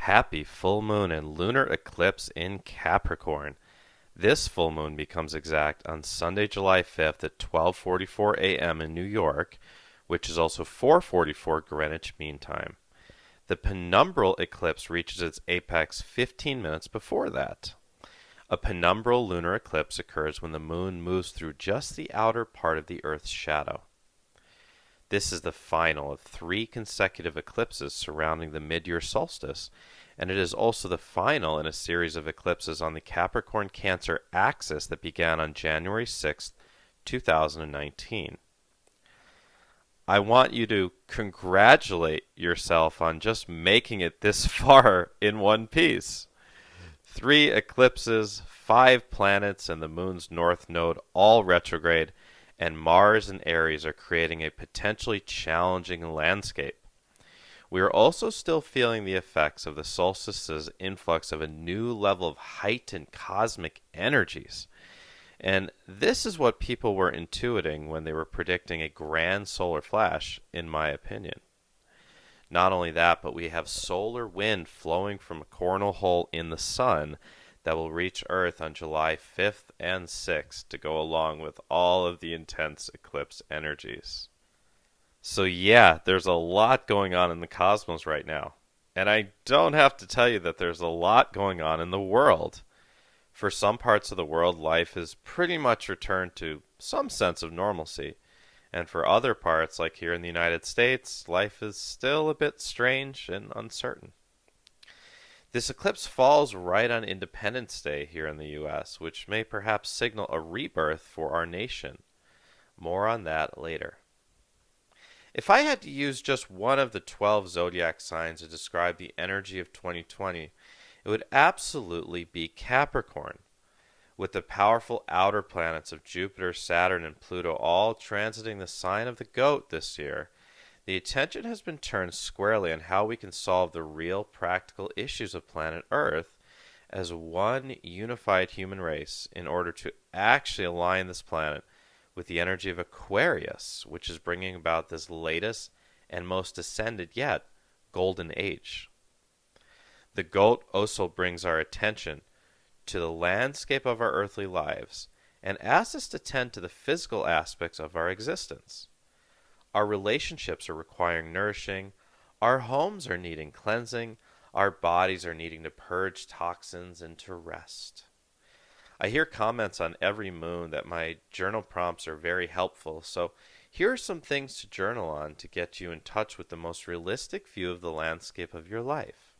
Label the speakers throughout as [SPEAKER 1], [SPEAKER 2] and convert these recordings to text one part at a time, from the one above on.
[SPEAKER 1] Happy full moon and lunar eclipse in Capricorn. This full moon becomes exact on Sunday, July 5th at 12:44 a.m. in New York, which is also 4:44 Greenwich Mean Time. The penumbral eclipse reaches its apex 15 minutes before that. A penumbral lunar eclipse occurs when the moon moves through just the outer part of the Earth's shadow. This is the final of 3 consecutive eclipses surrounding the mid-year solstice, and it is also the final in a series of eclipses on the Capricorn-Cancer axis that began on January 6, 2019. I want you to congratulate yourself on just making it this far in one piece. 3 eclipses, 5 planets, and the moon's north node all retrograde, and Mars and Aries are creating a potentially challenging landscape. We are also still feeling the effects of the solstice's influx of a new level of heightened cosmic energies. And this is what people were intuiting when they were predicting a grand solar flash, in my opinion. Not only that, but we have solar wind flowing from a coronal hole in the sun that will reach Earth on July 5th and 6th to go along with all of the intense eclipse energies. So yeah, there's a lot going on in the cosmos right now. And I don't have to tell you that there's a lot going on in the world. For some parts of the world, life has pretty much returned to some sense of normalcy. And for other parts, like here in the United States, life is still a bit strange and uncertain. This eclipse falls right on Independence Day here in the US, which may perhaps signal a rebirth for our nation. More on that later. If I had to use just one of the 12 zodiac signs to describe the energy of 2020, it would absolutely be Capricorn. With the powerful outer planets of Jupiter, Saturn, and Pluto all transiting the sign of the goat this year, the attention has been turned squarely on how we can solve the real practical issues of planet Earth as one unified human race in order to actually align this planet with the energy of Aquarius, which is bringing about this latest and most ascended yet golden age. The goat also brings our attention to the landscape of our earthly lives and asks us to tend to the physical aspects of our existence. Our relationships are requiring nourishing, our homes are needing cleansing, our bodies are needing to purge toxins and to rest. I hear comments on every moon that my journal prompts are very helpful, so here are some things to journal on to get you in touch with the most realistic view of the landscape of your life.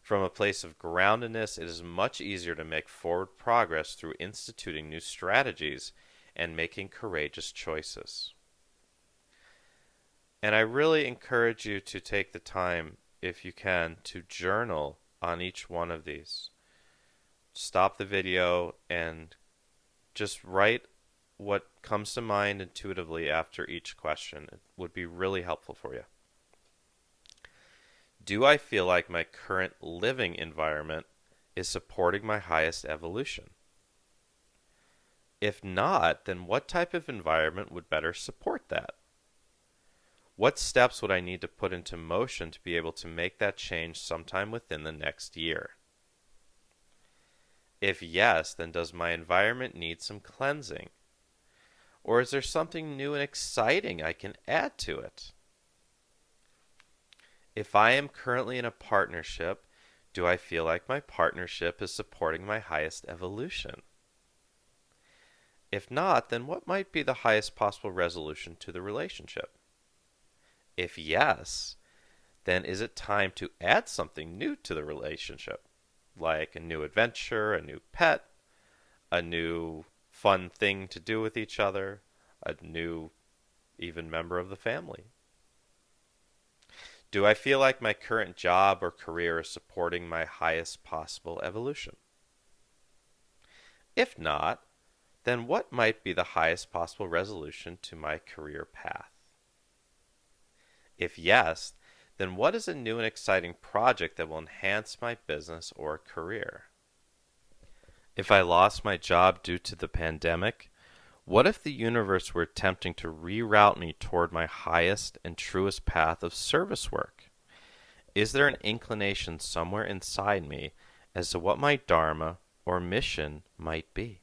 [SPEAKER 1] From a place of groundedness, it is much easier to make forward progress through instituting new strategies and making courageous choices. And I really encourage you to take the time, if you can, to journal on each one of these. Stop the video and just write what comes to mind intuitively after each question. It would be really helpful for you. Do I feel like my current living environment is supporting my highest evolution? If not, then what type of environment would better support that? What steps would I need to put into motion to be able to make that change sometime within the next year? If yes, then does my environment need some cleansing? Or is there something new and exciting I can add to it? If I am currently in a partnership, do I feel like my partnership is supporting my highest evolution? If not, then what might be the highest possible resolution to the relationship? If yes, then is it time to add something new to the relationship? Like a new adventure, a new pet, a new fun thing to do with each other, a new even member of the family. Do I feel like my current job or career is supporting my highest possible evolution? If not, then what might be the highest possible resolution to my career path? If yes, then what is a new and exciting project that will enhance my business or career? If I lost my job due to the pandemic, what if the universe were attempting to reroute me toward my highest and truest path of service work? Is there an inclination somewhere inside me as to what my dharma or mission might be?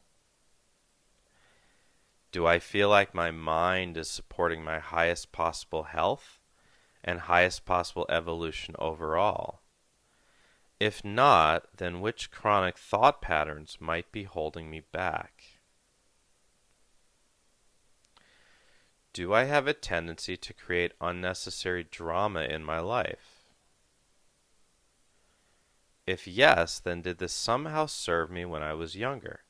[SPEAKER 1] Do I feel like my mind is supporting my highest possible health and highest possible evolution overall? If not, then which chronic thought patterns might be holding me back? Do I have a tendency to create unnecessary drama in my life? If yes, then did this somehow serve me when I was younger?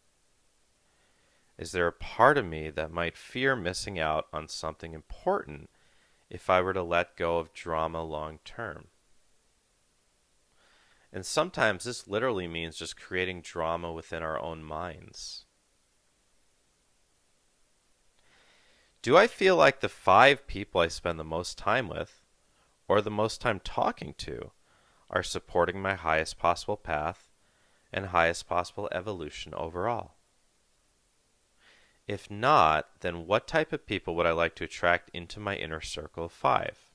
[SPEAKER 1] Is there a part of me that might fear missing out on something important if I were to let go of drama long term? And sometimes this literally means just creating drama within our own minds. Do I feel like the 5 people I spend the most time with, or the most time talking to, are supporting my highest possible path and highest possible evolution overall? If not, then what type of people would I like to attract into my inner circle of 5?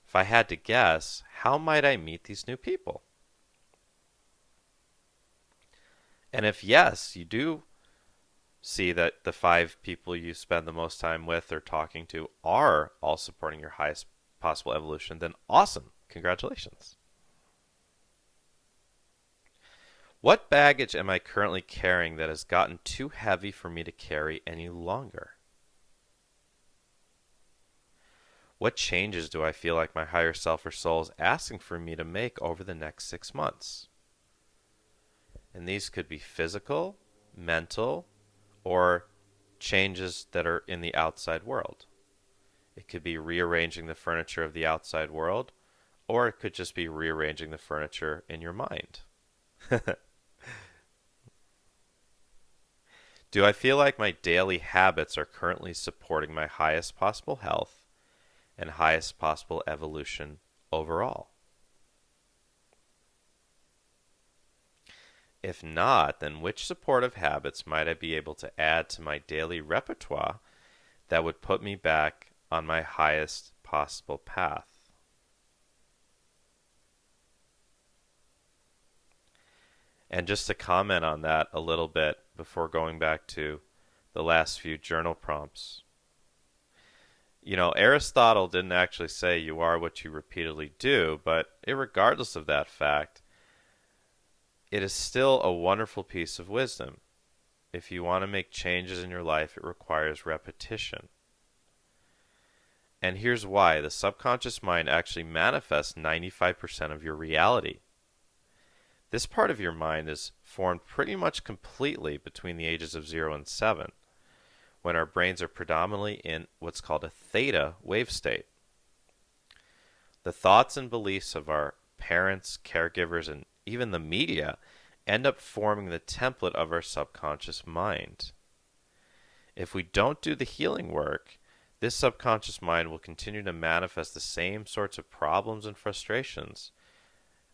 [SPEAKER 1] If I had to guess, how might I meet these new people? And if yes, you do see that the 5 people you spend the most time with or talking to are all supporting your highest possible evolution, then awesome. Congratulations. What baggage am I currently carrying that has gotten too heavy for me to carry any longer? What changes do I feel like my higher self or soul is asking for me to make over the next 6 months? And these could be physical, mental, or changes that are in the outside world. It could be rearranging the furniture of the outside world, or it could just be rearranging the furniture in your mind. Do I feel like my daily habits are currently supporting my highest possible health and highest possible evolution overall? If not, then which supportive habits might I be able to add to my daily repertoire that would put me back on my highest possible path? And just to comment on that a little bit before going back to the last few journal prompts. You know, Aristotle didn't actually say you are what you repeatedly do, but irregardless of that fact, it is still a wonderful piece of wisdom. If you want to make changes in your life, it requires repetition. And here's why. The subconscious mind actually manifests 95% of your reality. This part of your mind is formed pretty much completely between the ages of 0 and 7, when our brains are predominantly in what's called a theta wave state. The thoughts and beliefs of our parents, caregivers, and even the media end up forming the template of our subconscious mind. If we don't do the healing work, this subconscious mind will continue to manifest the same sorts of problems and frustrations,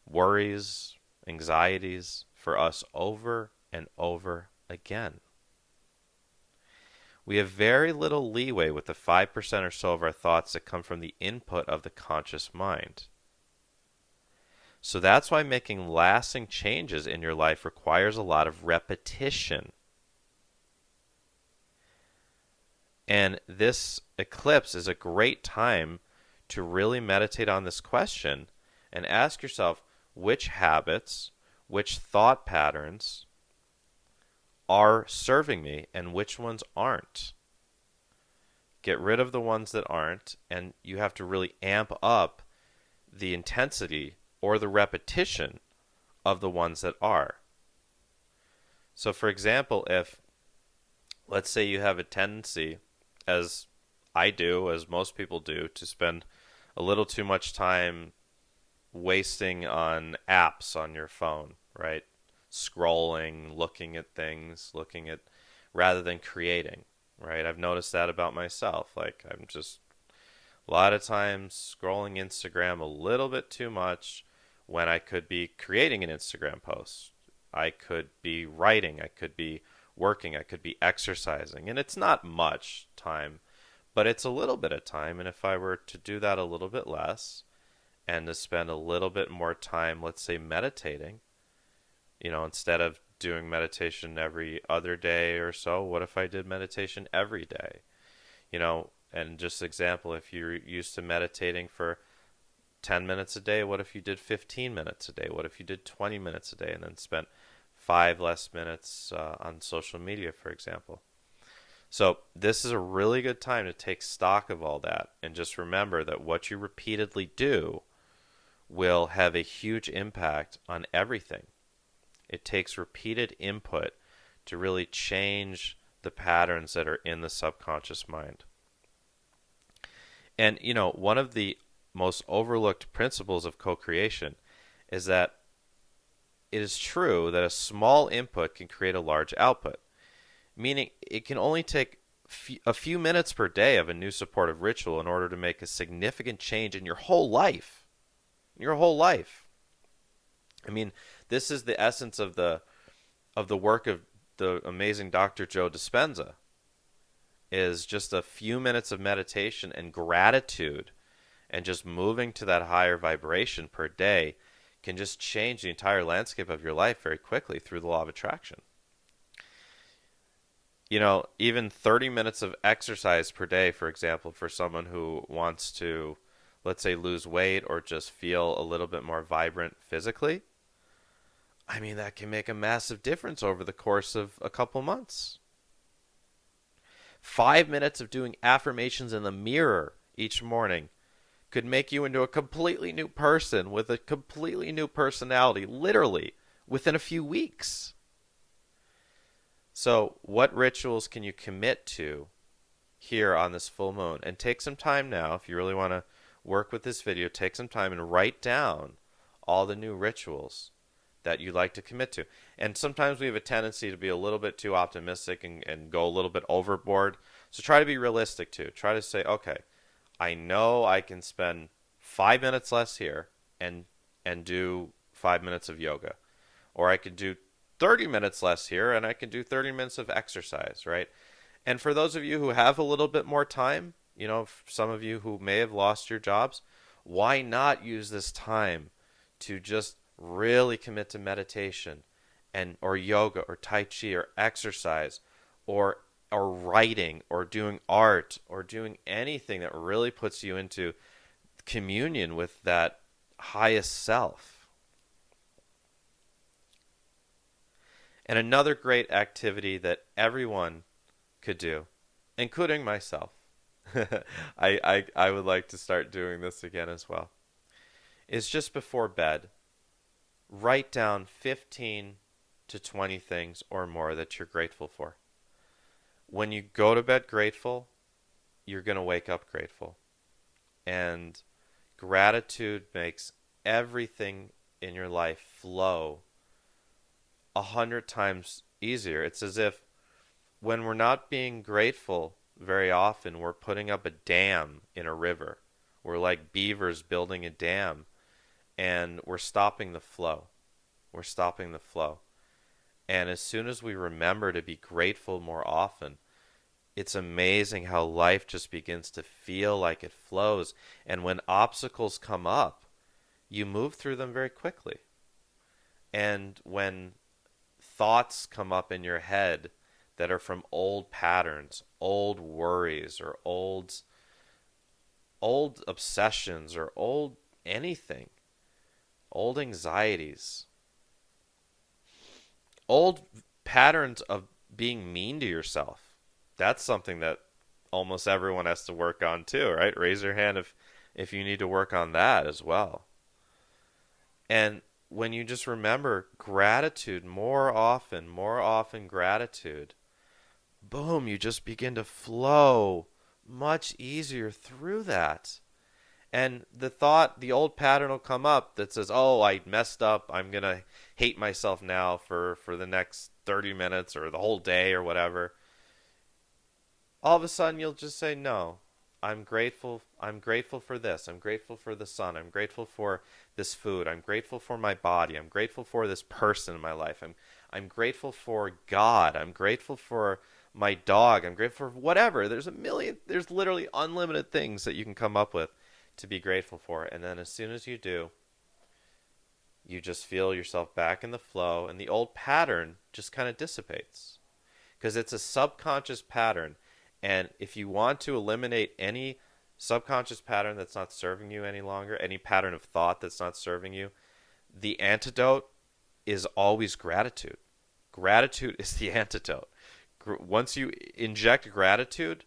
[SPEAKER 1] worries, anxieties for us over and over again. We have very little leeway with the 5% or so of our thoughts that come from the input of the conscious mind. So that's why making lasting changes in your life requires a lot of repetition. And this eclipse is a great time to really meditate on this question and ask yourself which habits, which thought patterns are serving me and which ones aren't. Get rid of the ones that aren't, and you have to really amp up the intensity or the repetition of the ones that are. So for example, if, let's say you have a tendency, as I do, as most people do, to spend a little too much time wasting on apps on your phone, right? Scrolling, looking at things, rather than creating, right? I've noticed that about myself. Like, I'm just a lot of times scrolling Instagram a little bit too much when I could be creating an Instagram post. I could be writing, I could be working, I could be exercising. And it's not much time, but it's a little bit of time. And if I were to do that a little bit less and to spend a little bit more time, let's say, meditating. Instead of doing meditation every other day or so, what if I did meditation every day? And just example, if you're used to meditating for 10 minutes a day, what if you did 15 minutes a day? What if you did 20 minutes a day and then spent 5 less minutes on social media, for example? So this is a really good time to take stock of all that and just remember that what you repeatedly do will have a huge impact on everything. It takes repeated input to really change the patterns that are in the subconscious mind. And, one of the most overlooked principles of co-creation is that it is true that a small input can create a large output, meaning it can only take a few minutes per day of a new supportive ritual in order to make a significant change in your whole life. Your whole life. I mean, this is the essence of the work of the amazing Dr. Joe Dispenza, is just a few minutes of meditation and gratitude and just moving to that higher vibration per day can just change the entire landscape of your life very quickly through the law of attraction. Even 30 minutes of exercise per day, for example, for someone who wants to, let's say, lose weight or just feel a little bit more vibrant physically, I mean, that can make a massive difference over the course of a couple months. 5 minutes of doing affirmations in the mirror each morning could make you into a completely new person with a completely new personality, literally, within a few weeks. So, what rituals can you commit to here on this full moon? And take some time now, if you really want to work with this video, take some time and write down all the new rituals that you like to commit to. And sometimes we have a tendency to be a little bit too optimistic and go a little bit overboard. So try to be realistic too. Try to say, okay, I know I can spend 5 minutes less here and do 5 minutes of yoga. Or I could do 30 minutes less here and I can do 30 minutes of exercise, right? And for those of you who have a little bit more time, some of you who may have lost your jobs, why not use this time to just really commit to meditation or yoga or tai chi or exercise or writing or doing art or doing anything that really puts you into communion with that highest self. And another great activity that everyone could do, including myself, I would like to start doing this again as well, is just before bed, write down 15 to 20 things or more that you're grateful for. When you go to bed grateful, you're going to wake up grateful. And gratitude makes everything in your life flow 100 times easier. It's as if when we're not being grateful very often, we're putting up a dam in a river. We're like beavers building a dam, and we're stopping the flow. We're stopping the flow. And as soon as we remember to be grateful more often, it's amazing how life just begins to feel like it flows. And when obstacles come up, you move through them very quickly. And when thoughts come up in your head that are from old patterns, old worries, or old obsessions, or old anything, old anxieties, old patterns of being mean to yourself. That's something that almost everyone has to work on too, right? Raise your hand if you need to work on that as well. And when you just remember gratitude more often gratitude, boom, you just begin to flow much easier through that. And the old pattern will come up that says, oh, I messed up. I'm going to hate myself now for the next 30 minutes or the whole day or whatever. All of a sudden, you'll just say, no, I'm grateful. I'm grateful for this. I'm grateful for the sun. I'm grateful for this food. I'm grateful for my body. I'm grateful for this person in my life. I'm grateful for God. I'm grateful for my dog. I'm grateful for whatever. There's literally unlimited things that you can come up with to be grateful for. And then as soon as you do, you just feel yourself back in the flow, and the old pattern just kind of dissipates. Because it's a subconscious pattern. And if you want to eliminate any subconscious pattern that's not serving you any longer, any pattern of thought that's not serving you, the antidote is always gratitude. Gratitude is the antidote. Once you inject gratitude,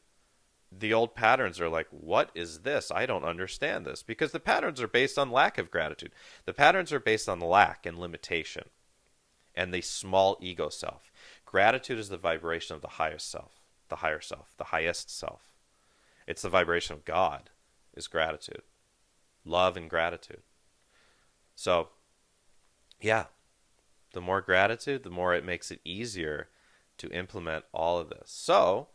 [SPEAKER 1] the old patterns are like, what is this? I don't understand this. Because the patterns are based on lack of gratitude. The patterns are based on lack and limitation and the small ego self. Gratitude is the vibration of the highest self, the higher self, the highest self. It's the vibration of God, is gratitude. Love and gratitude. So, yeah, the more gratitude, the more it makes it easier to implement all of this. So,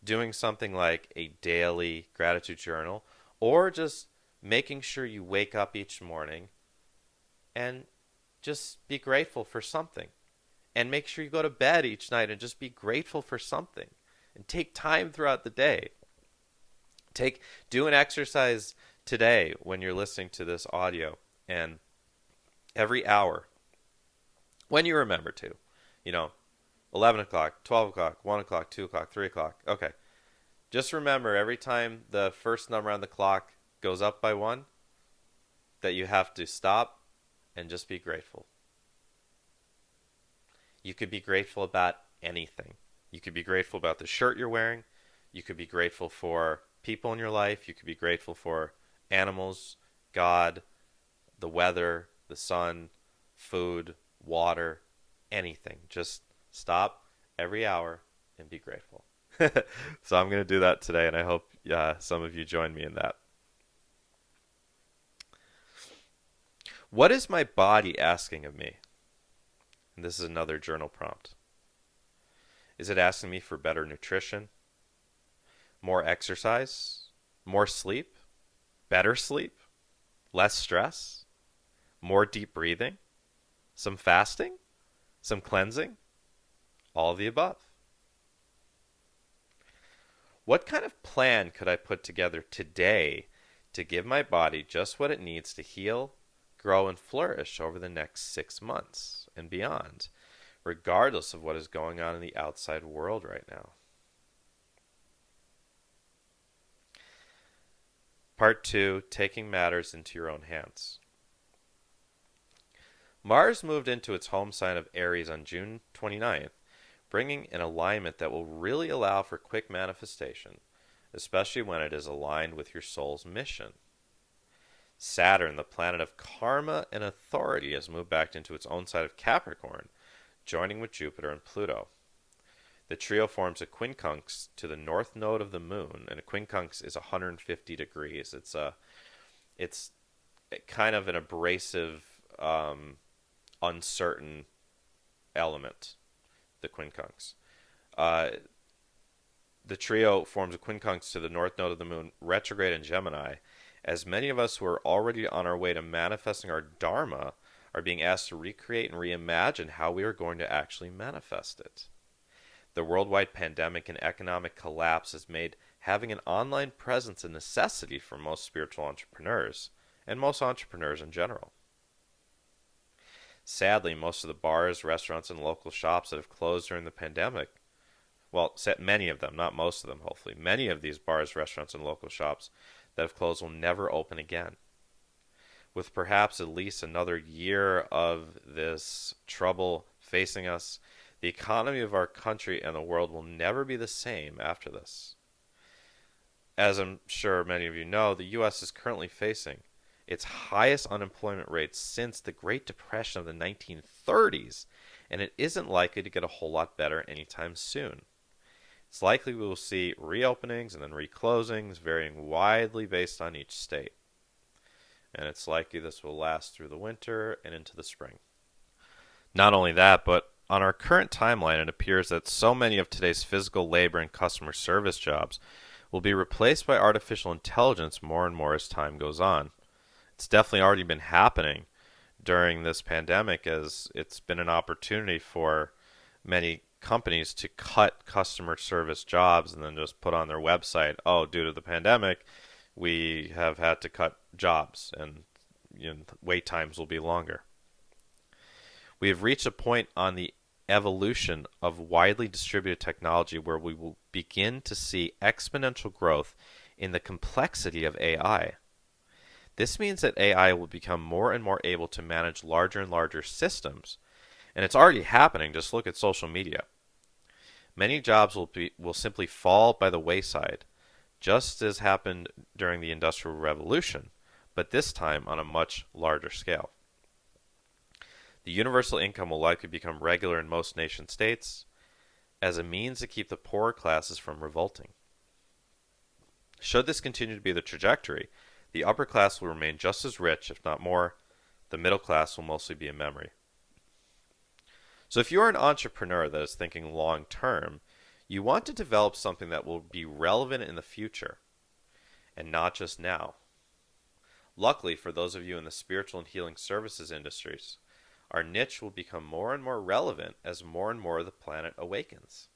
[SPEAKER 1] doing something like a daily gratitude journal, or just making sure you wake up each morning and just be grateful for something. And make sure you go to bed each night and just be grateful for something. And take time throughout the day. Do an exercise today when you're listening to this audio, and every hour, when you remember to, 11 o'clock, 12 o'clock, 1 o'clock, 2 o'clock, 3 o'clock. Okay. Just remember every time the first number on the clock goes up by 1, that you have to stop and just be grateful. You could be grateful about anything. You could be grateful about the shirt you're wearing. You could be grateful for people in your life. You could be grateful for animals, God, the weather, the sun, food, water, anything. Just stop every hour and be grateful. So I'm going to do that today, and I hope some of you join me in that. What is my body asking of me? And this is another journal prompt. Is it asking me for better nutrition, more exercise, more sleep, better sleep, less stress, more deep breathing, some fasting, some cleansing, all of the above? What kind of plan could I put together today to give my body just what it needs to heal, grow, and flourish over the next 6 months and beyond, regardless of what is going on in the outside world right now? Part 2, taking matters into your own hands. Mars moved into its home sign of Aries on June 29th, bringing an alignment that will really allow for quick manifestation, especially when it is aligned with your soul's mission. Saturn, the planet of karma and authority, has moved back into its own side of Capricorn, joining with Jupiter and Pluto. The trio forms a quincunx to the north node of the moon, and a quincunx is 150 degrees. It's kind of an abrasive, uncertain element, the quincunx. The trio forms a quincunx to the north node of the moon, retrograde in Gemini, as many of us who are already on our way to manifesting our dharma are being asked to recreate and reimagine how we are going to actually manifest it. The worldwide pandemic and economic collapse has made having an online presence a necessity for most spiritual entrepreneurs, and most entrepreneurs in general. Sadly, most of the bars, restaurants, and local shops that have closed during the pandemic, well, many of them, not most of them, hopefully, many of these bars, restaurants, and local shops that have closed will never open again. With perhaps at least another year of this trouble facing us, the economy of our country and the world will never be the same after this. As I'm sure many of you know, the U.S. is currently facing its highest unemployment rate since the Great Depression of the 1930s, and it isn't likely to get a whole lot better anytime soon. It's likely we will see reopenings and then reclosings varying widely based on each state. And it's likely this will last through the winter and into the spring. Not only that, but on our current timeline, it appears that so many of today's physical labor and customer service jobs will be replaced by artificial intelligence more and more as time goes on. It's definitely already been happening during this pandemic, as it's been an opportunity for many companies to cut customer service jobs and then just put on their website, oh, due to the pandemic, we have had to cut jobs, and wait times will be longer. We have reached a point on the evolution of widely distributed technology where we will begin to see exponential growth in the complexity of AI. This means that AI will become more and more able to manage larger and larger systems, and it's already happening. Just look at social media. Many jobs will simply fall by the wayside, just as happened during the Industrial Revolution, but this time on a much larger scale. The universal income will likely become regular in most nation states as a means to keep the poorer classes from revolting. Should this continue to be the trajectory, the upper class will remain just as rich, if not more. The middle class will mostly be a memory. So if you are an entrepreneur that is thinking long term, you want to develop something that will be relevant in the future and not just now. Luckily, for those of you in the spiritual and healing services industries, our niche will become more and more relevant as more and more of the planet awakens.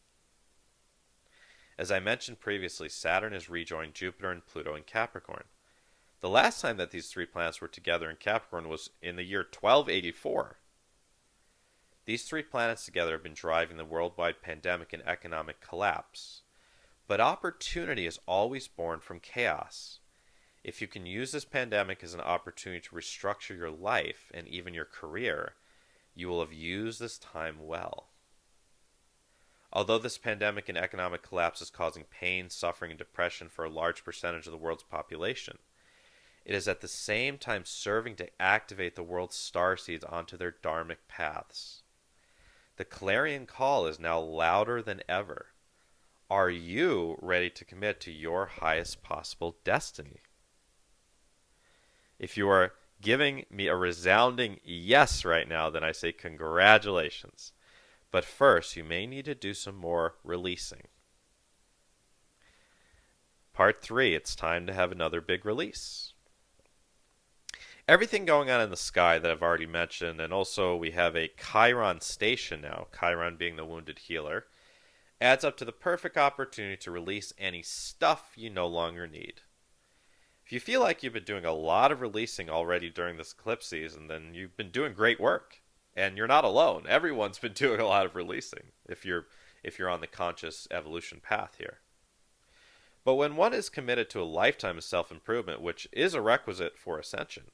[SPEAKER 1] As I mentioned previously, Saturn has rejoined Jupiter and Pluto in Capricorn. The last time that these three planets were together in Capricorn was in the year 1284. These three planets together have been driving the worldwide pandemic and economic collapse. But opportunity is always born from chaos. If you can use this pandemic as an opportunity to restructure your life and even your career, you will have used this time well. Although this pandemic and economic collapse is causing pain, suffering, and depression for a large percentage of the world's population, it is at the same time serving to activate the world's starseeds onto their dharmic paths. The clarion call is now louder than ever. Are you ready to commit to your highest possible destiny? If you are giving me a resounding yes right now, then I say congratulations. But first, you may need to do some more releasing. Part 3, it's time to have another big release. Everything going on in the sky that I've already mentioned, and also we have a Chiron station now, Chiron being the wounded healer, adds up to the perfect opportunity to release any stuff you no longer need. If you feel like you've been doing a lot of releasing already during this eclipse season, then you've been doing great work. And you're not alone. Everyone's been doing a lot of releasing if you're on the conscious evolution path here. But when one is committed to a lifetime of self-improvement, which is a requisite for ascension,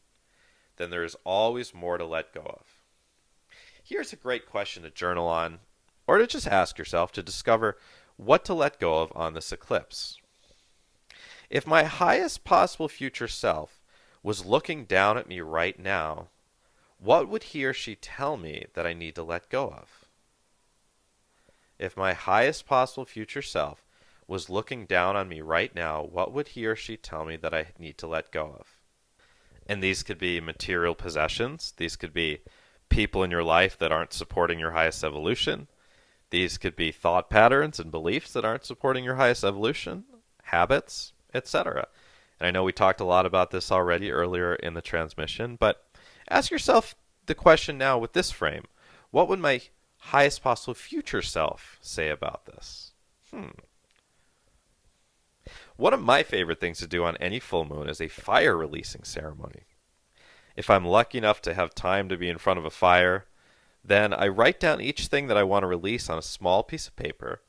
[SPEAKER 1] then there is always more to let go of. Here's a great question to journal on, or to just ask yourself to discover what to let go of on this eclipse. If my highest possible future self was looking down at me right now, what would he or she tell me that I need to let go of? If my highest possible future self was looking down on me right now, what would he or she tell me that I need to let go of? And these could be material possessions. These could be people in your life that aren't supporting your highest evolution. These could be thought patterns and beliefs that aren't supporting your highest evolution, habits, etc. And I know we talked a lot about this already earlier in the transmission, but ask yourself the question now with this frame. What would my highest possible future self say about this? One of my favorite things to do on any full moon is a fire releasing ceremony. If I'm lucky enough to have time to be in front of a fire, then I write down each thing that I want to release on a small piece of paper,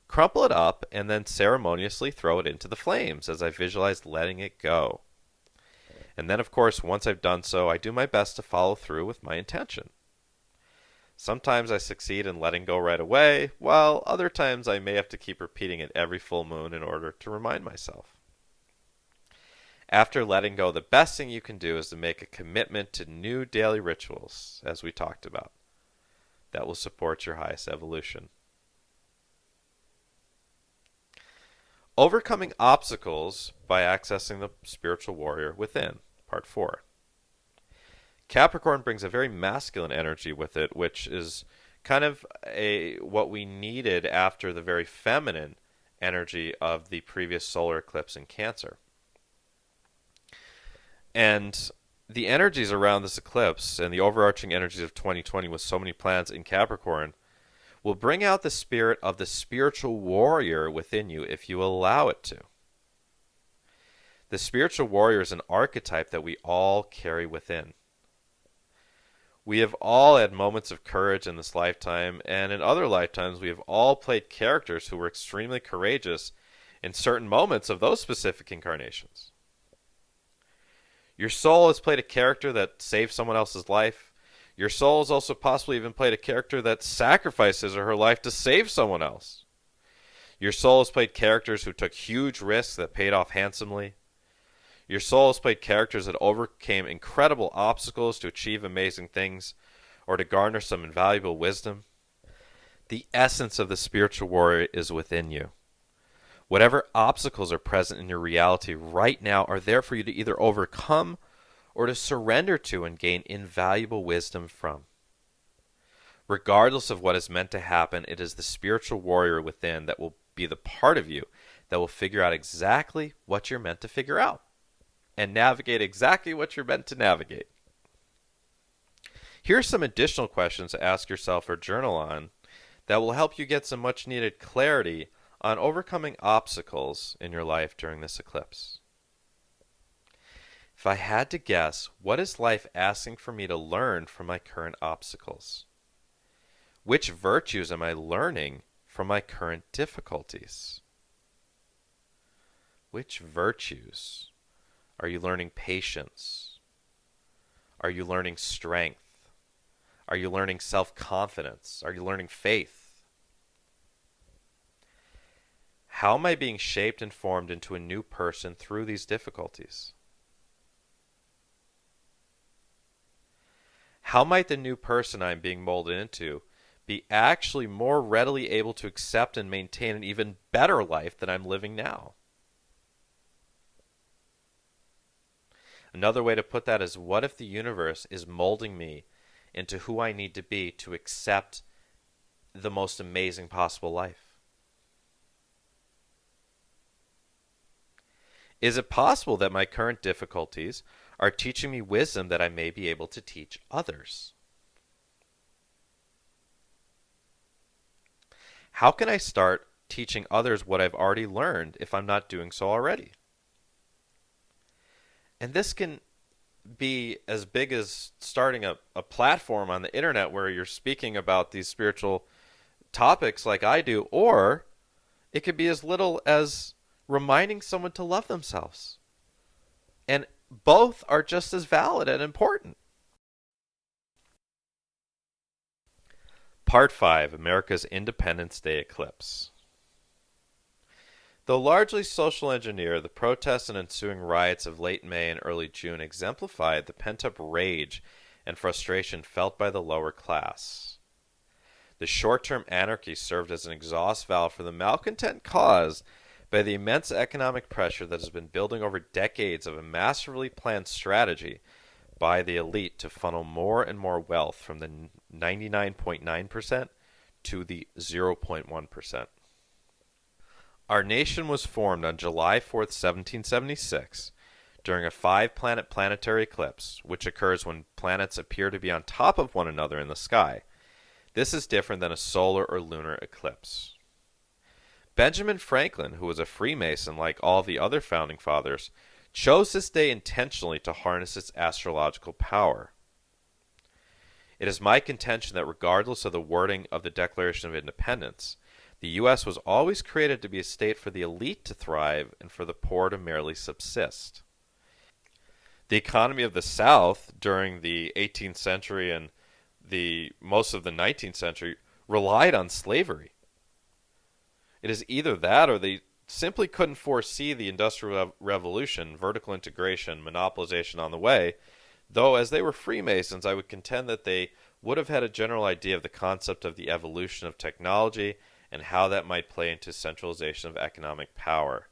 [SPEAKER 1] crumple it up, and then ceremoniously throw it into the flames as I visualize letting it go. And then, of course, once I've done so, I do my best to follow through with my intention. Sometimes I succeed in letting go right away, while other times I may have to keep repeating it every full moon in order to remind myself. After letting go, the best thing you can do is to make a commitment to new daily rituals, as we talked about, that will support your highest evolution. Overcoming obstacles by accessing the spiritual warrior within, part 4. Capricorn brings a very masculine energy with it, which is kind of what we needed after the very feminine energy of the previous solar eclipse in Cancer. And the energies around this eclipse and the overarching energies of 2020 with so many planets in Capricorn will bring out the spirit of the spiritual warrior within you if you allow it to. The spiritual warrior is an archetype that we all carry within. We have all had moments of courage in this lifetime, and in other lifetimes we have all played characters who were extremely courageous in certain moments of those specific incarnations. Your soul has played a character that saved someone else's life. Your soul has also possibly even played a character that sacrificed his or her life to save someone else. Your soul has played characters who took huge risks that paid off handsomely. Your soul has played characters that overcame incredible obstacles to achieve amazing things or to garner some invaluable wisdom. The essence of the spiritual warrior is within you. Whatever obstacles are present in your reality right now are there for you to either overcome or to surrender to and gain invaluable wisdom from. Regardless of what is meant to happen, it is the spiritual warrior within that will be the part of you that will figure out exactly what you're meant to figure out and navigate exactly what you're meant to navigate. Here are some additional questions to ask yourself or journal on that will help you get some much needed clarity on overcoming obstacles in your life during this eclipse. If I had to guess, what is life asking for me to learn from my current obstacles? Which virtues am I learning from my current difficulties? Which virtues? Are you learning patience? Are you learning strength? Are you learning self-confidence? Are you learning faith? How am I being shaped and formed into a new person through these difficulties? How might the new person I'm being molded into be actually more readily able to accept and maintain an even better life than I'm living now? Another way to put that is, what if the universe is molding me into who I need to be to accept the most amazing possible life? Is it possible that my current difficulties are teaching me wisdom that I may be able to teach others? How can I start teaching others what I've already learned if I'm not doing so already? And this can be as big as starting a platform on the internet where you're speaking about these spiritual topics like I do, or it could be as little as reminding someone to love themselves. And both are just as valid and important. Part 5, America's Independence Day Eclipse. Though largely social engineered, the protests and ensuing riots of late May and early June exemplified the pent-up rage and frustration felt by the lower class. The short-term anarchy served as an exhaust valve for the malcontent caused by the immense economic pressure that has been building over decades of a masterfully planned strategy by the elite to funnel more and more wealth from the 99.9% to the 0.1%. Our nation was formed on July 4th, 1776, during a 5-planet planetary eclipse, which occurs when planets appear to be on top of one another in the sky. This is different than a solar or lunar eclipse. Benjamin Franklin, who was a Freemason like all the other founding fathers, chose this day intentionally to harness its astrological power. It is my contention that regardless of the wording of the Declaration of Independence, the U.S. was always created to be a state for the elite to thrive and for the poor to merely subsist. The economy of the South during the 18th century and most of the 19th century relied on slavery. It is either that or they simply couldn't foresee the Industrial Revolution, vertical integration, monopolization on the way, though as they were Freemasons, I would contend that they would have had a general idea of the concept of the evolution of technology and how that might play into centralization of economic power.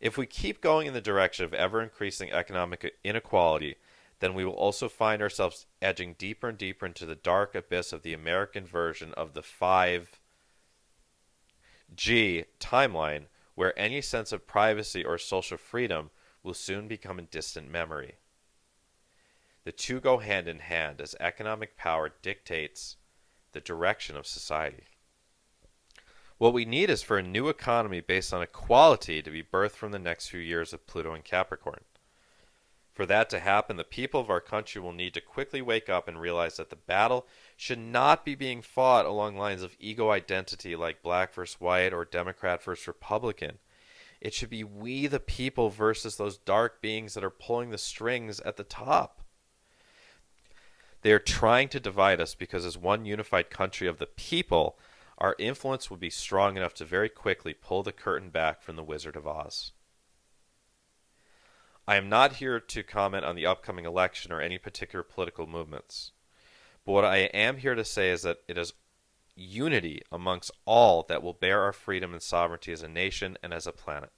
[SPEAKER 1] If we keep going in the direction of ever-increasing economic inequality, then we will also find ourselves edging deeper and deeper into the dark abyss of the American version of the 5G timeline, where any sense of privacy or social freedom will soon become a distant memory. The two go hand in hand as economic power dictates the direction of society. What we need is for a new economy based on equality to be birthed from the next few years of Pluto and Capricorn. For that to happen, the people of our country will need to quickly wake up and realize that the battle should not be being fought along lines of ego identity like black versus white or Democrat versus Republican. It should be we the people versus those dark beings that are pulling the strings at the top. They are trying to divide us because as one unified country of the people, our influence will be strong enough to very quickly pull the curtain back from the Wizard of Oz. I am not here to comment on the upcoming election or any particular political movements. But what I am here to say is that it is unity amongst all that will bear our freedom and sovereignty as a nation and as a planet.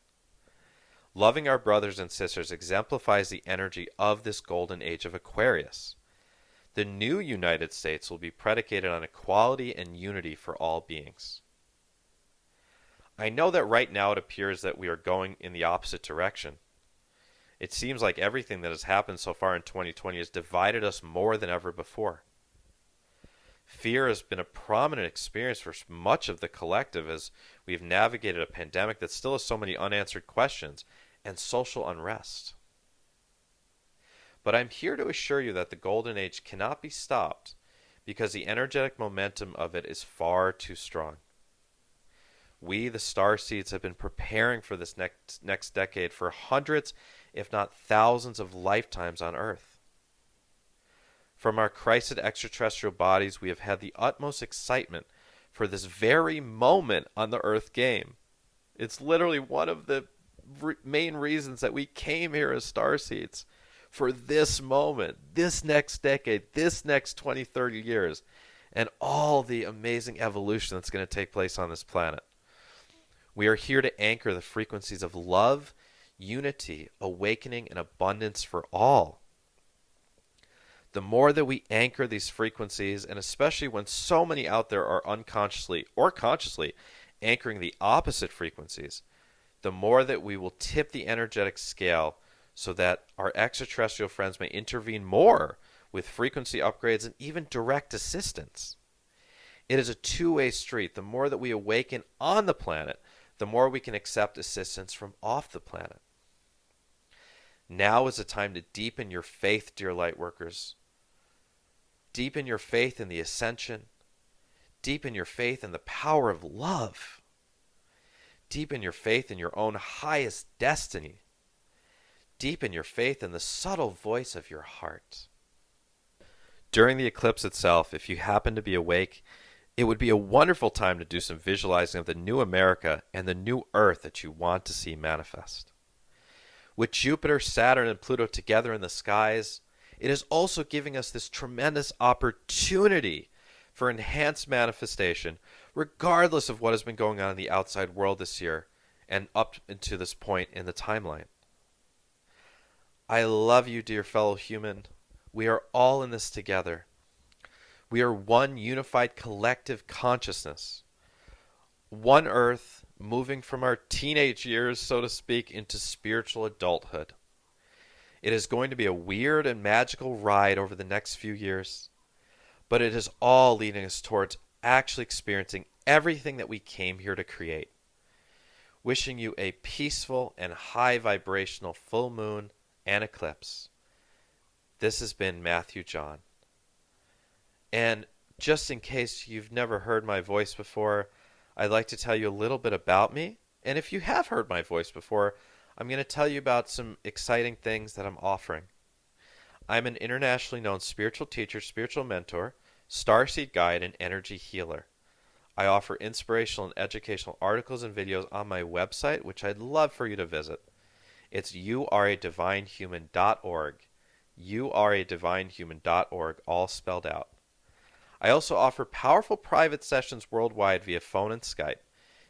[SPEAKER 1] Loving our brothers and sisters exemplifies the energy of this golden age of Aquarius. The new United States will be predicated on equality and unity for all beings. I know that right now it appears that we are going in the opposite direction. It seems like everything that has happened so far in 2020 has divided us more than ever before. Fear has been a prominent experience for much of the collective as we have navigated a pandemic that still has so many unanswered questions and social unrest. But I'm here to assure you that the Golden Age cannot be stopped because the energetic momentum of it is far too strong. We, the Starseeds, have been preparing for this next decade for hundreds, if not thousands of lifetimes on Earth. From our christed extraterrestrial bodies, we have had the utmost excitement for this very moment on the Earth game. It's literally one of the main reasons that we came here as Starseeds, for this moment, this next decade, this next 20, 30 years, and all the amazing evolution that's going to take place on this planet. We are here to anchor the frequencies of love, unity, awakening, and abundance for all. The more that we anchor these frequencies, and especially when so many out there are unconsciously or consciously anchoring the opposite frequencies, the more that we will tip the energetic scale so that our extraterrestrial friends may intervene more with frequency upgrades and even direct assistance. It is a two-way street. The more that we awaken on the planet, the more we can accept assistance from off the planet. Now is the time to deepen your faith, dear light workers. Deepen your faith in the ascension. Deepen your faith in the power of love. Deepen your faith in your own highest destiny. Deepen your faith in the subtle voice of your heart. During the eclipse itself, if you happen to be awake, it would be a wonderful time to do some visualizing of the new America and the new Earth that you want to see manifest. With Jupiter, Saturn, and Pluto together in the skies, it is also giving us this tremendous opportunity for enhanced manifestation, regardless of what has been going on in the outside world this year and up to this point in the timeline. I love you, dear fellow human. We are all in this together. We are one unified collective consciousness. One Earth, moving from our teenage years, so to speak, into spiritual adulthood. It is going to be a weird and magical ride over the next few years, but it is all leading us towards actually experiencing everything that we came here to create. Wishing you a peaceful and high vibrational full moon and eclipse. This has been Matthew John. And just in case you've never heard my voice before, I'd like to tell you a little bit about me. And if you have heard my voice before, I'm going to tell you about some exciting things that I'm offering. I'm an internationally known spiritual teacher, spiritual mentor, starseed guide, and energy healer. I offer inspirational and educational articles and videos on my website, which I'd love for you to visit. It's youaredivinehuman.org. youaredivinehuman.org, all spelled out. I also offer powerful private sessions worldwide via phone and Skype,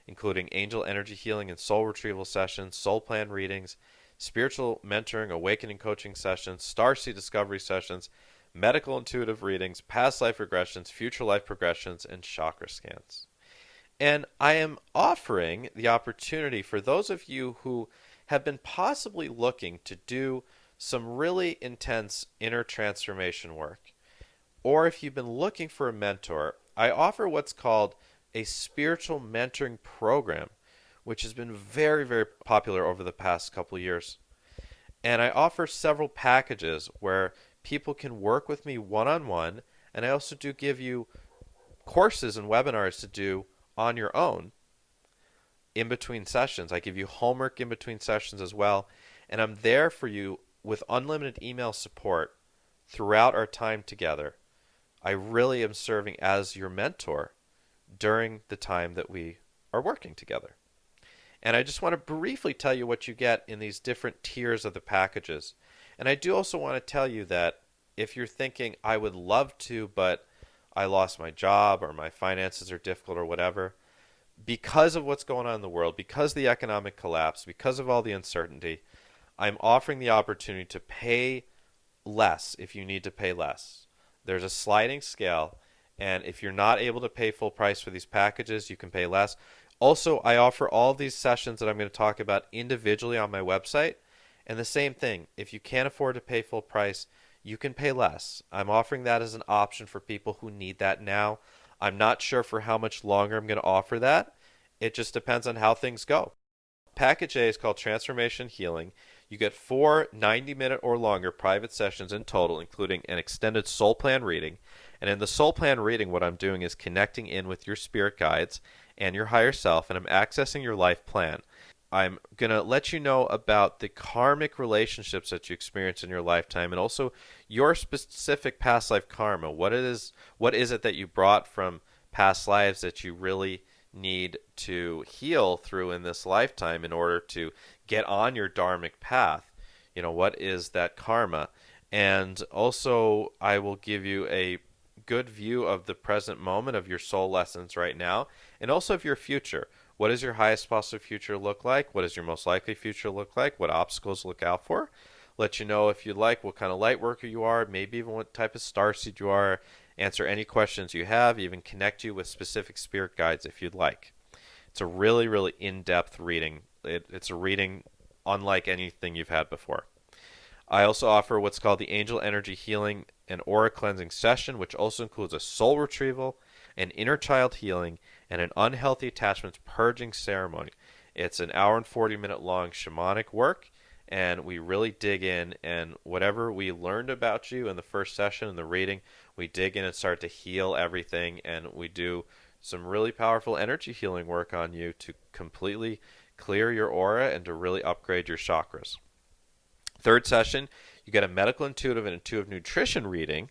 [SPEAKER 1] including angel energy healing and soul retrieval sessions, soul plan readings, spiritual mentoring, awakening coaching sessions, starseed discovery sessions, medical intuitive readings, past life regressions, future life progressions, and chakra scans. And I am offering the opportunity for those of you who have been possibly looking to do some really intense inner transformation work, or if you've been looking for a mentor, I offer what's called a spiritual mentoring program, which has been very, very popular over the past couple of years. And I offer several packages where people can work with me one-on-one, and I also do give you courses and webinars to do on your own in between sessions. I give you homework in between sessions as well, and I'm there for you with unlimited email support throughout our time together. I really am serving as your mentor during the time that we are working together. And I just want to briefly tell you what you get in these different tiers of the packages. And I do also want to tell you that if you're thinking, I would love to, but I lost my job or my finances are difficult or whatever, because of what's going on in the world, because of the economic collapse, because of all the uncertainty, I'm offering the opportunity to pay less if you need to pay less. There's a sliding scale, and if you're not able to pay full price for these packages, you can pay less. Also, I offer all of these sessions that I'm going to talk about individually on my website. And the same thing, if you can't afford to pay full price, you can pay less. I'm offering that as an option for people who need that now. I'm not sure for how much longer I'm going to offer that. It just depends on how things go. Package A is called Transformation Healing. You get 4 90-minute or longer private sessions in total, including an extended soul plan reading. And in the soul plan reading, what I'm doing is connecting in with your spirit guides and your higher self, and I'm accessing your life plan. I'm going to let you know about the karmic relationships that you experience in your lifetime, and also your specific past life karma. What is it that you brought from past lives that you really need to heal through in this lifetime in order to get on your dharmic path? What is that karma? And also, I will give you a good view of the present moment of your soul lessons right now, and also of your future. What does your highest possible future look like? What does your most likely future look like? What obstacles look out for? Let you know, if you'd like, what kind of light worker you are, maybe even what type of starseed you are, answer any questions you have, even connect you with specific spirit guides if you'd like. It's a really, really in-depth reading. It's a reading unlike anything you've had before. I also offer what's called the Angel Energy Healing and Aura Cleansing Session, which also includes a soul retrieval, an inner child healing, and an unhealthy attachments purging ceremony. It's an hour and 40-minute long shamanic work, and we really dig in, and whatever we learned about you in the first session in the reading, we dig in and start to heal everything, and we do some really powerful energy healing work on you to completely clear your aura and to really upgrade your chakras. Third session, you get a medical intuitive and intuitive nutrition reading,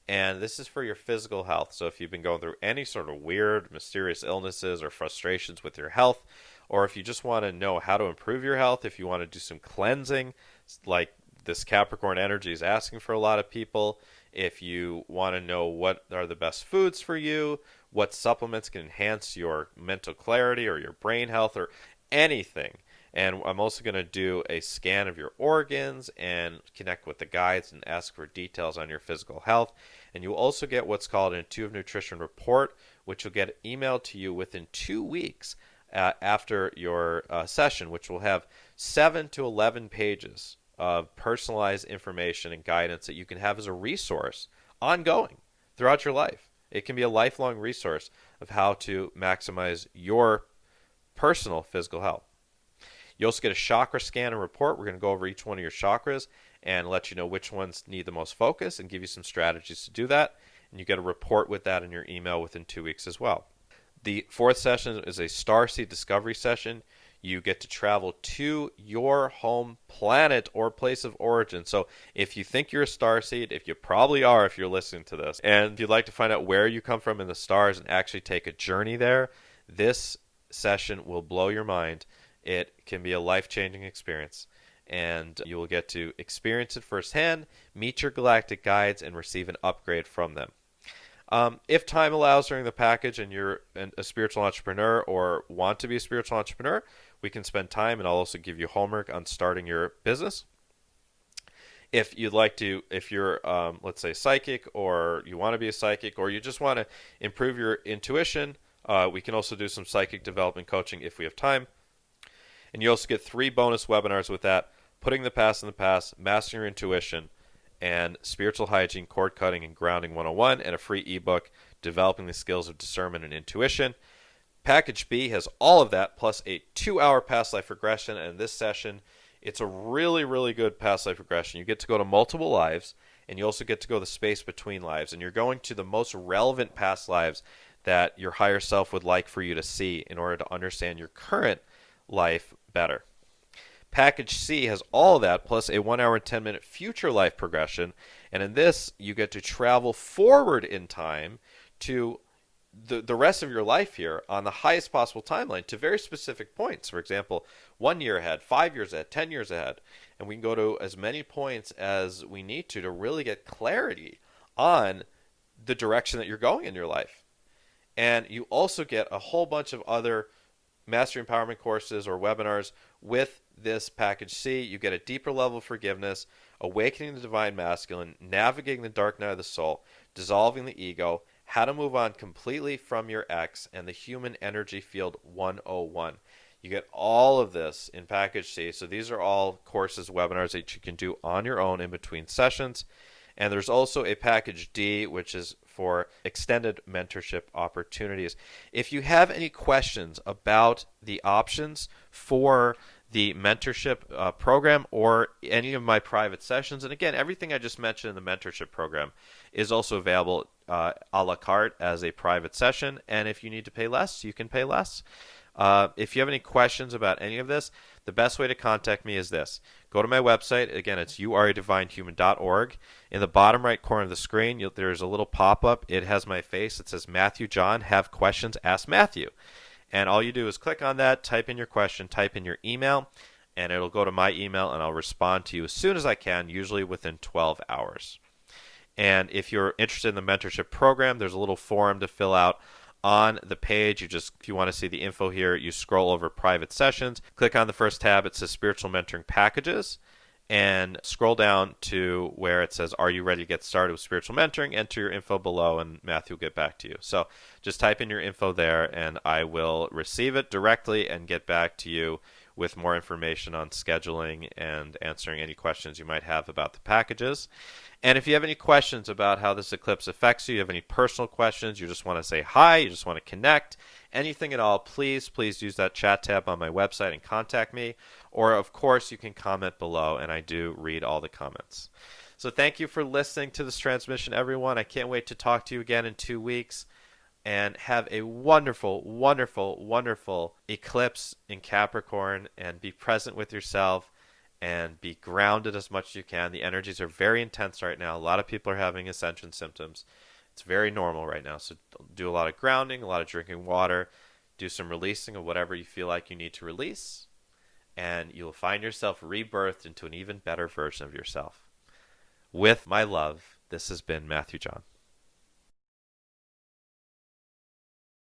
[SPEAKER 1] and this is for your physical health. So if you've been going through any sort of weird, mysterious illnesses or frustrations with your health, or if you just want to know how to improve your health, if you want to do some cleansing, like this Capricorn energy is asking for a lot of people, if you want to know what are the best foods for you, what supplements can enhance your mental clarity or your brain health or anything. And I'm also going to do a scan of your organs and connect with the guides and ask for details on your physical health. And you will also get what's called an intuitive nutrition report, which will get emailed to you within 2 weeks after your session, which will have 7 to 11 pages of personalized information and guidance that you can have as a resource ongoing throughout your life. It can be a lifelong resource of how to maximize your personal physical health. You also get a chakra scan and report. We're going to go over each one of your chakras and let you know which ones need the most focus and give you some strategies to do that. And you get a report with that in your email within 2 weeks as well. The fourth session is a Starseed discovery session. You get to travel to your home planet or place of origin. So if you think you're a starseed, if you probably are if you're listening to this, and if you'd like to find out where you come from in the stars and actually take a journey there, this session will blow your mind. It can be a life-changing experience, and you will get to experience it firsthand, meet your galactic guides, and receive an upgrade from them. If time allows during the package and you're a spiritual entrepreneur or want to be a spiritual entrepreneur, we can spend time, and I'll also give you homework on starting your business. If you'd like to, if you're, let's say, psychic, or you want to be a psychic, or you just want to improve your intuition, we can also do some psychic development coaching if we have time. And you also get 3 bonus webinars with that: Putting the Past in the Past, Mastering Your Intuition, and Spiritual Hygiene, Cord Cutting, and Grounding 101, and a free ebook, Developing the Skills of Discernment and Intuition. Package B has all of that plus a 2-hour past life regression. And in this session, it's a really, really good past life regression. You get to go to multiple lives, and you also get to go the space between lives. And you're going to the most relevant past lives that your higher self would like for you to see in order to understand your current life better. Package C has all of that plus a 1 hour and 10-minute future life progression. And in this, you get to travel forward in time to the rest of your life here on the highest possible timeline to very specific points. For example, 1 year ahead, 5 years ahead, 10 years ahead. And we can go to as many points as we need to really get clarity on the direction that you're going in your life. And you also get a whole bunch of other Mastery Empowerment courses or webinars with this Package C. You get a deeper level of forgiveness, awakening the divine masculine, navigating the dark night of the soul, dissolving the ego, how to move on completely from your ex, and the Human Energy Field 101. You get all of this in Package C. So these are all courses, webinars that you can do on your own in between sessions. And there's also a Package D, which is for extended mentorship opportunities. If you have any questions about the options for the mentorship program or any of my private sessions, and again, everything I just mentioned in the mentorship program is also available a la carte as a private session. And if you need to pay less, you can pay less. If you have any questions about any of this, the best way to contact me is this. Go to my website. Again, it's youaredivinehuman.org. In the bottom right corner of the screen, there's a little pop-up. It has my face. It says, Matthew John, have questions, ask Matthew. And all you do is click on that, type in your question, type in your email, and it'll go to my email, and I'll respond to you as soon as I can, usually within 12 hours. And if you're interested in the mentorship program, there's a little form to fill out on the page. If you want to see the info here, you scroll over private sessions, click on the first tab. It says spiritual mentoring packages, and scroll down to where it says, are you ready to get started with spiritual mentoring? Enter your info below, and Matthew will get back to you. So just type in your info there, and I will receive it directly and get back to you with more information on scheduling and answering any questions you might have about the packages. And if you have any questions about how this eclipse affects you, you have any personal questions, you just want to say hi, you just want to connect, anything at all, please use that chat tab on my website and contact me. Or, of course, you can comment below, and I do read all the comments. So thank you for listening to this transmission, everyone. I can't wait to talk to you again in 2 weeks. And have a wonderful, wonderful, wonderful eclipse in Capricorn, and be present with yourself and be grounded as much as you can. The energies are very intense right now. A lot of people are having ascension symptoms. It's very normal right now. So do a lot of grounding, a lot of drinking water, do some releasing of whatever you feel like you need to release, and you'll find yourself rebirthed into an even better version of yourself. With my love, this has been Matthew John.